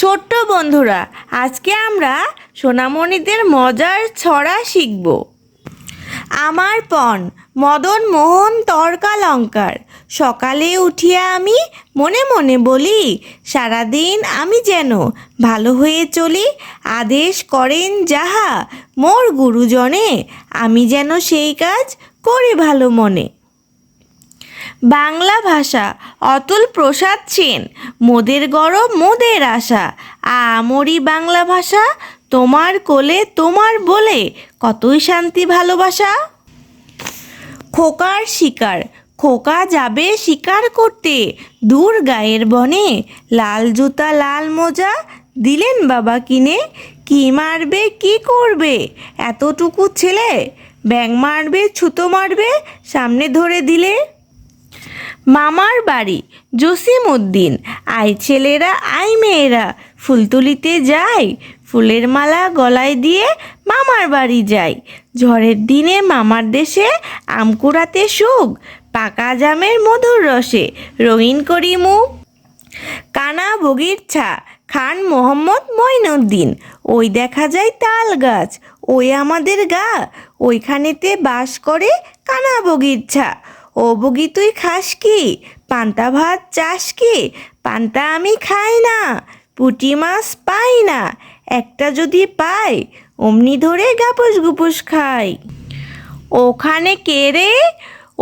ছোট্ট বন্ধুরা, আজকে আমরা সোনামণিদের মজার ছড়া শিখব। আমার পণ মদন মোহন তর্কালঙ্কার, সকালে উঠিয়া আমি মনে মনে বলি, সারাদিন আমি যেন ভালো হয়ে চলি। আদেশ করেন যাহা মোর গুরুজনে, আমি যেন সেই কাজ করি ভালো মনে। বাংলা ভাষা অতুল প্রসাদ সেন, মোদের গরব মোদের আশা। আমরি বাংলা ভাষা, তোমার কোলে তোমার বলে, কতই শান্তি ভালোবাসা। খোকার শিকার, খোকা যাবে শিকার করতে দূর গায়ের বনে। লাল জুতা লাল মোজা দিলেন বাবা কিনে, কি মারবে কি করবে এতটুকু ছেলে, ব্যাঙ মারবে ছুতো মারবে সামনে ধরে দিলে। মামার বাড়ি জসিমউদ্দিন, আই ছেলেরা আই মেয়েরা ফুল তুলিতে যায়, ফুলের মালা গলায় দিয়ে মামার বাড়ি যাই। ঝড়ের দিনে মামার দেশে আম কুড়াতে সুখ, পাকা জামের মধুর রসে রঙিন করি মুখ। কানা বগিরছা খান মোহাম্মদ মঈনুদ্দিন, ওই দেখা যায় তাল গাছ ওই আমাদের গা, ওইখানেতে বাস করে কানা বগিরছা। ও বগি তুই খাস কি পান্তা ভাত চাস কি, পান্তা আমি খাই না পুঁটি মাছ পাই না, একটা যদি পাই অমনি ধরে গাপুস গুপুস খাই। ওখানে কে রে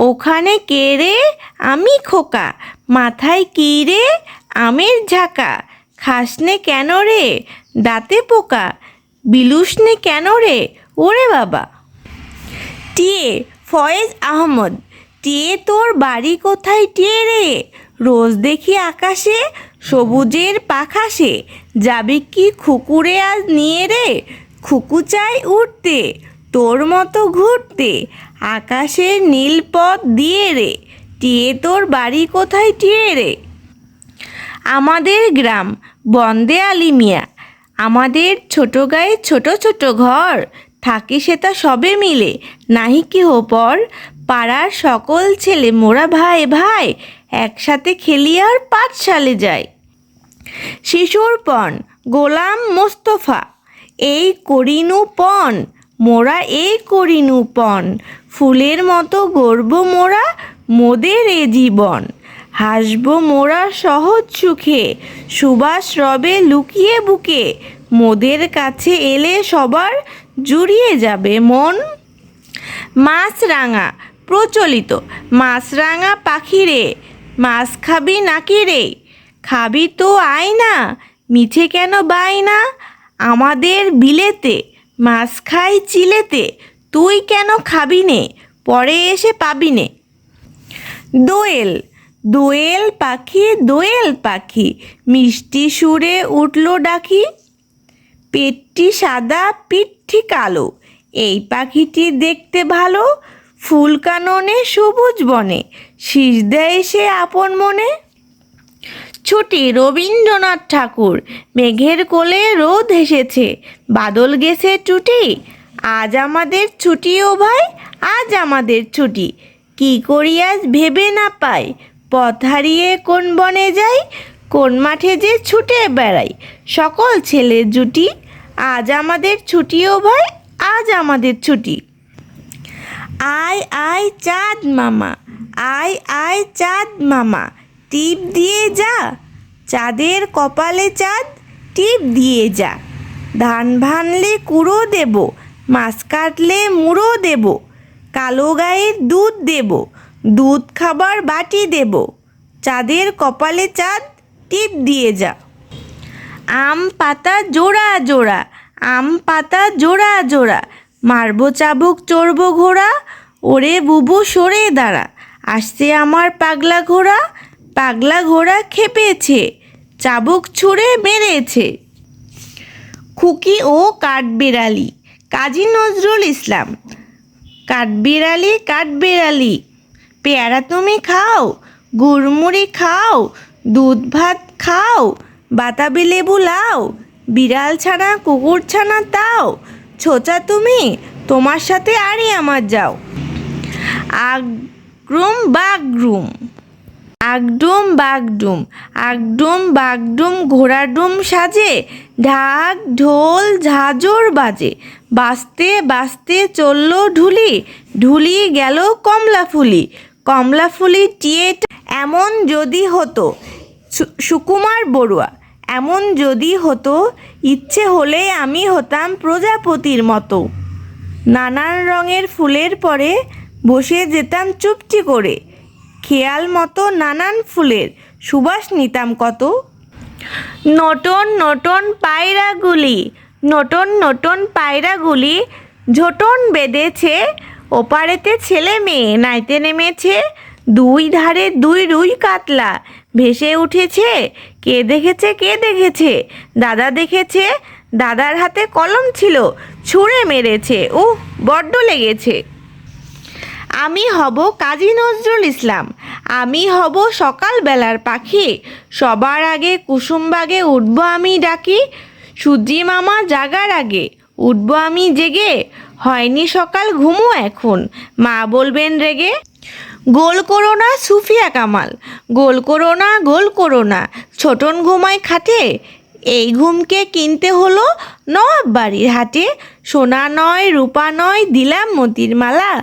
ওখানে কে রে আমি খোকা, মাথায় কি রে আমের ঝাঁকা, খাসনে কেন রে দাঁতে পোকা, বিলুসনে কেন রে ওরে বাবা। টিয়ে ফয়েজ আহমদ, টিয়ে তোর বাড়ি কোথায় টিয়ে রে, রোজ দেখি আকাশে সবুজের পাখাসে, যাবে কি খুকুরে আজ নিয়ে রে, খুকু চাই উঠতে তোর মতো ঘুরতে, আকাশের নীল পথ দিয়ে রে, টিয়ে তোর বাড়ি কোথায় টিয়ে রে। আমাদের গ্রাম বন্দে আলী মিয়া, আমাদের ছোট গায়ে ছোট ছোট ঘর, থাকি সেটা সবে মিলে নাহি কি হোপর, পাড়ার সকল ছেলে মোরা ভাই ভাই, একসাথে খেলি আর পাঠশালে যাই। শিশুর পণ গোলাম মোস্তফা, এই করিনু পণ মোরা এই করিনু পণ, ফুলের মতো গর্ব মোরা মোদের এ জীবন, হাসব মোরা সহজ সুখে সুবাস রবে লুকিয়ে বুকে, মোদের কাছে এলে সবার জুড়িয়ে যাবে মন। মাছরাঙা প্রচলিত, মাছরাঙা পাখি রে মাছ খাবি নাকি রে, খাবি তো আয় না মিছে কেন বাই না, আমাদের বিলেতে মাছ খাই চিলেতে, তুই কেন খাবি নে পরে এসে পাবি নে। দোয়েল, দোয়েল পাখি মিষ্টি সুরে উঠল ডাকি, পেটটি সাদা পিঠটি কালো, এই পাখিটি দেখতে ভালো, ফুল কাননে সবুজ বনে, শীষ দেয় সে আপন মনে। ছুটি রবীন্দ্রনাথ ঠাকুর, মেঘের কোলে রোদ এসেছে বাদল গেছে টুটি, আজ আমাদের ছুটি ও ভাই আজ আমাদের ছুটি, কি করি আজ ভেবে না পাই, পথ হারিয়ে কোন বনে যাই, কোন মাঠে যে ছুটে বেড়াই সকল ছেলের জুটি, আজ আমাদের ছুটি ও ভাই আজ আমাদের ছুটি। আয় আয় চাঁদ মামা, আয় আয় চাঁদ মামা, টিপ দিয়ে যা চাঁদের কপালে চাঁদ টিপ দিয়ে যা, ধান ভানলে কুড়ো দেব মাছ কাটলে মুড়ো দেব, কালো গায়ের দুধ দেব দুধ খাবার বাটি দেব, চাঁদের কপালে চাঁদ টিপ দিয়ে যা। আম পাতা জোড়া জোড়া আম পাতা জোড়া জোড়া, মারবো চাবুক চড়বো ঘোড়া, ওরে বুবু সরে দাঁড়া, আসছে আমার পাগলা ঘোড়া, পাগলা ঘোড়া খেপেছে চাবুক ছুঁড়ে মেরেছে। খুকি ও কাঠবিড়ালি, কাজী নজরুল ইসলাম। কাঠবিড়ালি পেয়ারা তুমি খাও, গুড়মুড়ি খাও, দুধ ভাত খাও, বাতাবি লেবু লাও, বিড়াল ছানা কুকুর ছানা তাও, ছোচা তুমি তোমার সাথে আরই আমার যাও। আগরুম বাগরুম, আগডুম বাগডুম, আগডুম বাগডুম ঘোড়ার ডুম সাজে, ঢাক ঢোল ঝাঁঝর বাজে, বাজতে বাজতে চলল ঢুলি, ঢুলি গেল কমলাফুলি, কমলাফুলি টিয়েট। এমন যদি হতো, সুকুমার বড়ুয়া। এমন যদি হতো, ইচ্ছে হলে আমি হতাম প্রজাপতির মতো, নানান রঙের ফুলের পরে বসে যেতাম চুপটি করে, খেয়াল মতো নানান ফুলের সুবাস নিতাম কত। নটন নটন পায়রাগুলি, নটন নটন পায়রাগুলি ঝোটন বেঁধেছে, ওপারেতে ছেলে মেয়ে নাইতে নেমেছে, দুই ধারে দুই রুই কাতলা ভেসে উঠেছে, কে দেখেছে কে দেখেছে, দাদা দেখেছে, দাদার হাতে কলম ছিল, ছুঁড়ে মেরেছে, বড্ড লেগেছে। আমি হব কাজী নজরুল ইসলাম, আমি হব সকালবেলার পাখি, সবার আগে কুসুমবাগে উঠব আমি ডাকি, সূর্যি মামা জাগার আগে উঠব আমি জেগে, হয়নি সকাল ঘুমো এখন, মা বলবেন রেগে। গোল করো না সুফিয়া কামাল, গোল করো না গোল করো না, ছোটন ঘুমায় খাটে, এই ঘুমকে কিনতে হলো নবাব বাড়ির হাটে, সোনা নয় রূপা নয় দিলাম মতির মালা,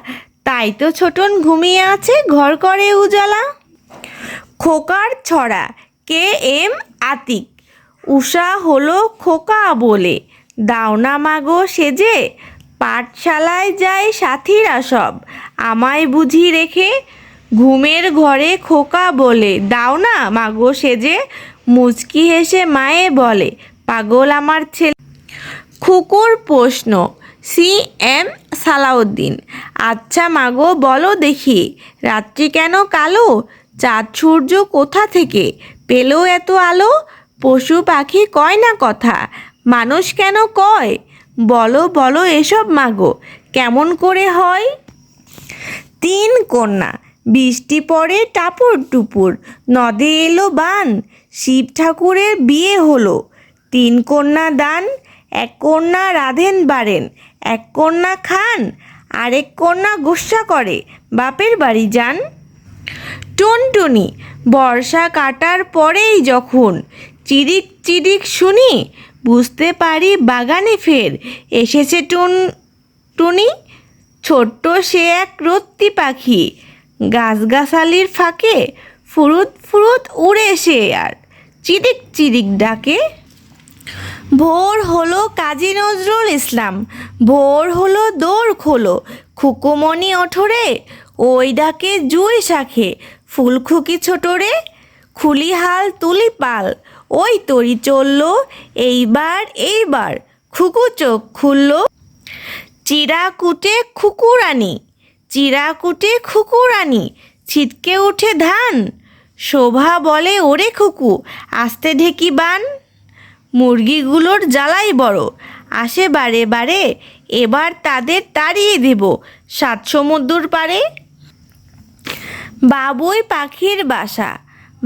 তাই তো ছোটন ঘুমিয়ে আছে ঘর করে উজালা। খোকার ছড়া কে এম আতিক, উষা হলো খোকা বলে, দাও না মাগো সেজে, পাঠশালায় যায় সাথীরা সব, আমায় বুঝি রেখে, ঘুমের ঘরে খোকা বলে, দাও না মাগো সেজে, মুচকি হেসে মায়ে বলে, পাগল আমার ছেলে। খুকুর প্রশ্ন সি এম সালাউদ্দিন, আচ্ছা মাগো বলো দেখি, রাত্রি কেন কালো, চাঁদ সূর্য কোথা থেকে পেলো এত আলো, পশু পাখি কয় না কথা, মানুষ কেন কয়, বলো বলো এসব মাগো কেমন করে হয়। তিন কন্যা, বৃষ্টি পড়ে টাপুর টুপুর, নদে এলো বান, শিব ঠাকুরের বিয়ে হলো, তিন কন্যা দান, এক কন্যা রাঁধেন বাড়েন, এক কন্যা খান, আরেক কন্যা গোস্বা করে বাপের বাড়ি যান। টুনটুনি, বর্ষা কাটার পরেই যখন চিরিক চিরিক শুনি, বুঝতে পারি বাগানে ফের এসেছে টুনটুনি, ছোট্ট সে এক রত্তি পাখি, গাছগাছালির ফাঁকে ফুরুত ফুরুত উড়ে সে আর চিরিক চিরিক ডাকে। ভোর হলো কাজী নজরুল ইসলাম, ভোর হলো দৌড় খোলো, খুকুমণি ওঠরে, ওই ডাকে জুই শাখে, ফুলখুকি ছোটরে, খুলি হাল তুলি পাল, ওই তরি চললো, এইবার এইবার খুকু চোখ খুললো। চিরাকুটে খুকুরানি, চিরাকুটে খুকুরানি, ছিটকে উঠে ধান, শোভা বলে ওরে খুকু আস্তে ঢেকি বান, মুরগিগুলোর জ্বালাই বড় আসে বারে বারে, এবার তাদের তাড়িয়ে দেব সাত সমুদ্র পারে। বাবুই পাখির বাসা,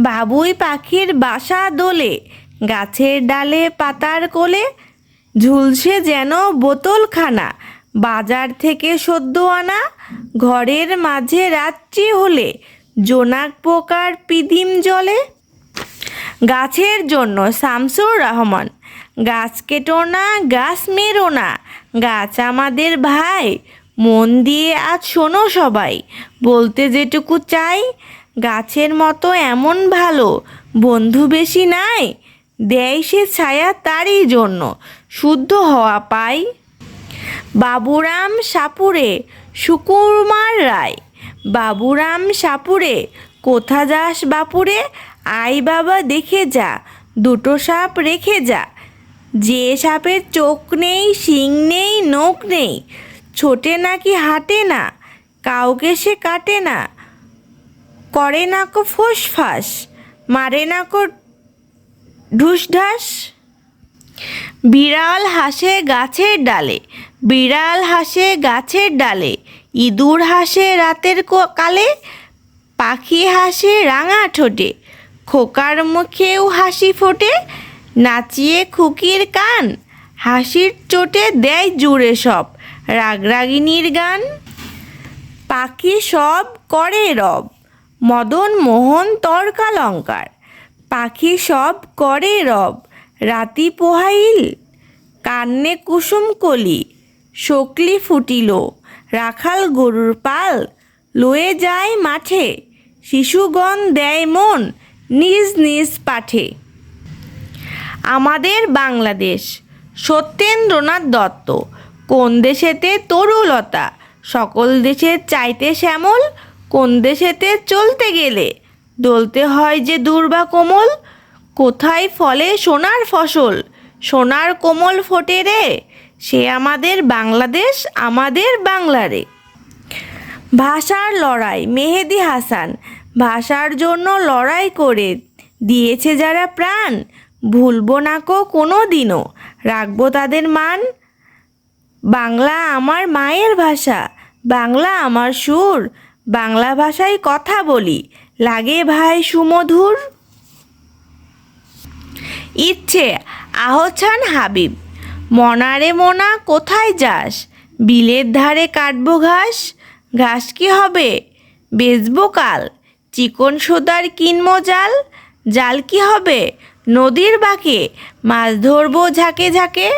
বাবুই পাখির বাসা দোলে, গাছের ডালে পাতার কোলে, ঝুলছে যেন বোতলখানা, বাজার থেকে সদ্য আনা, ঘরের মাঝে রাত্রি হলে জোনাক পোকার পিদিম জলে। গাছের জন্য শামসুর রহমান, গাছ কেটো না গাছ মেরো না, গাছ আমাদের ভাই, মন দিয়ে আজ শোনো সবাই, বলতে যেটুকু চাই, গাছের মতো এমন ভালো বন্ধু বেশি নাই, দেয় সে ছায়া তারই জন্য শুদ্ধ হওয়া পাই। বাবুরাম সাপুরে সুকুমার রায়, বাবুরাম সাপুরে কোথা যাস বাপুরে, আই বাবা দেখে যা দুটো সাপ রেখে যা, যে সাপের চোখ নেই শিং নেই নখ নেই, ছোটে নাকি হাঁটে না, কাউকে সে কাটে না, করে না কো ফোঁসফাস, মারে না কো ঢুসঢাস। বিড়াল হাসে গাছের ডালে, বিড়াল হাসে গাছের ডালে, ইঁদুর হাসে রাতের কালে, পাখি হাসে রাঙা ঠোঁটে, খোকার মুখেও হাসি ফোটে, নাচিয়ে খুকির কান, হাসির চোটে দেয় জুড়ে সব রাগরাগিনীর গান। পাখি সব করে রব, মদন মোহন তর্কালঙ্কার, পাখি সব করে রব, রাতি পোহাইল কান্নে কুসুম কলি, শকলি ফুটিল, রাখাল গরুর পাল লয়ে যায় মাঠে, শিশুগণ দেয় মন নিজ নিজ পাঠে। আমাদের বাংলাদেশ, সত্যেন্দ্রনাথ দত্ত। কোন দেশেতে তরুলতা, সকল দেশের চাইতে শ্যামল, কোন দেশেতে চলতে গেলে দলতে হয় যে দুর্বা কোমল, কোথায় ফলে সোনার ফসল, সোনার কোমল ফোটে রে, সে আমাদের বাংলাদেশ, আমাদের বাংলারে। ভাষার লড়াই, মেহেদী হাসান। ভাষার জন্য লড়াই করে দিয়েছে যারা প্রাণ, ভুলবো না কো কোনো দিনও, রাখবো তাদের মান। বাংলা আমার মায়ের ভাষা, বাংলা আমার সুর, বাংলা ভাষায় কথা বলি, লাগে ভাই সুমধুর। ইচ্ছে, আহসান হাবিব। মনারে মোনা কোথায় যাস, বিলের ধারে কাটবো ঘাস, ঘাস কি হবে বেচবো কাল, চিকন সোদার কিনবো জাল, জাল কি হবে নদীর বাঁকে, মাছ ধরবো ঝাঁকে ঝাঁকে।